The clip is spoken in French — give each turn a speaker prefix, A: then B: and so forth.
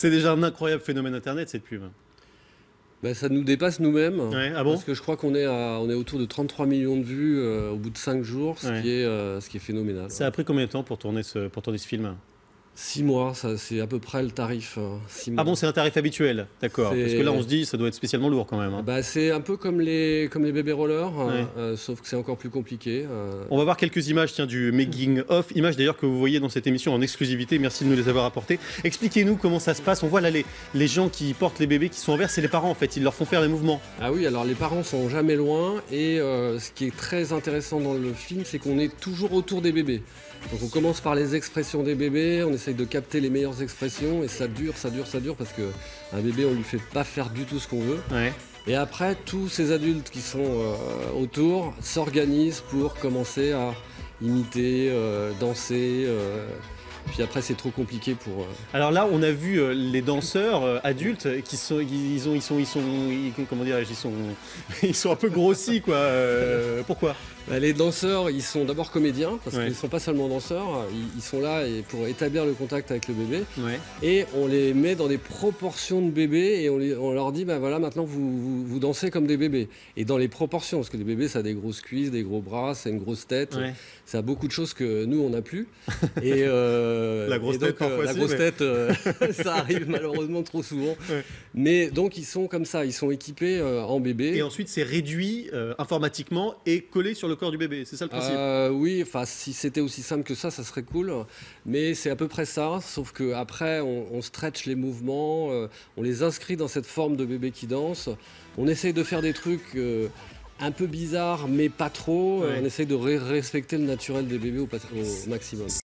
A: C'est déjà un incroyable phénomène internet cette pub.
B: Bah, ça nous dépasse nous-mêmes,
A: Ouais, ah bon?
B: parce que je crois qu'on est, on est autour de 33 millions de vues au bout de 5 jours,
A: Ouais.
B: ce qui est phénoménal.
A: Ça a pris combien de temps pour tourner ce film?
B: 6 mois, c'est à peu près le tarif. 6 mois.
A: Ah bon, c'est un tarif habituel, d'accord. Parce que là, on se dit, ça doit être spécialement lourd quand même. Hein.
B: Bah, c'est un peu comme les bébés rollers,
A: Ouais.
B: sauf que c'est encore plus compliqué.
A: On va voir quelques images tiens, du making of, images d'ailleurs que vous voyez dans cette émission en exclusivité, merci de nous les avoir apportées. Expliquez-nous comment ça se passe, on voit là les gens qui portent les bébés qui sont envers, c'est les parents en fait, ils leur font faire les mouvements.
B: Ah oui, alors les parents sont jamais loin, et ce qui est très intéressant dans le film, c'est qu'on est toujours autour des bébés. Donc on commence par les expressions des bébés, on essaye de capter les meilleures expressions, et ça dure, parce que un bébé, on lui fait pas faire du tout ce qu'on veut.
A: Ouais.
B: Et après, tous ces adultes qui sont autour s'organisent pour commencer à imiter, danser. Puis après, c'est trop compliqué pour.
A: Alors là, on a vu les danseurs adultes qui sont, comment dirais-je, ils sont un peu grossis quoi. Pourquoi?
B: Les danseurs, ils sont d'abord comédiens, parce
A: Ouais.
B: qu'ils ne sont pas seulement danseurs, ils sont là pour établir le contact avec le bébé.
A: Ouais.
B: Et on les met dans des proportions de bébés, et on leur dit, bah voilà, maintenant vous dansez comme des bébés. Et dans les proportions, parce que les bébés, ça a des grosses cuisses, des gros bras, ça a une grosse tête,
A: Ouais.
B: ça a beaucoup de choses que nous, on n'a plus. Et,
A: La grosse tête, parfois,
B: la
A: si,
B: grosse
A: mais-
B: tête, ça arrive malheureusement trop souvent.
A: Ouais.
B: Mais donc, ils sont comme ça, ils sont équipés en bébé.
A: Et ensuite, c'est réduit informatiquement et collé sur le corps du bébé. C'est ça le principe.
B: Oui, enfin, si c'était aussi simple que ça serait cool. Mais c'est à peu près ça, sauf qu'après, on stretch les mouvements, on les inscrit dans cette forme de bébé qui danse. On essaye de faire des trucs un peu bizarres, mais pas trop.
A: Ouais.
B: On essaye de respecter le naturel des bébés au maximum.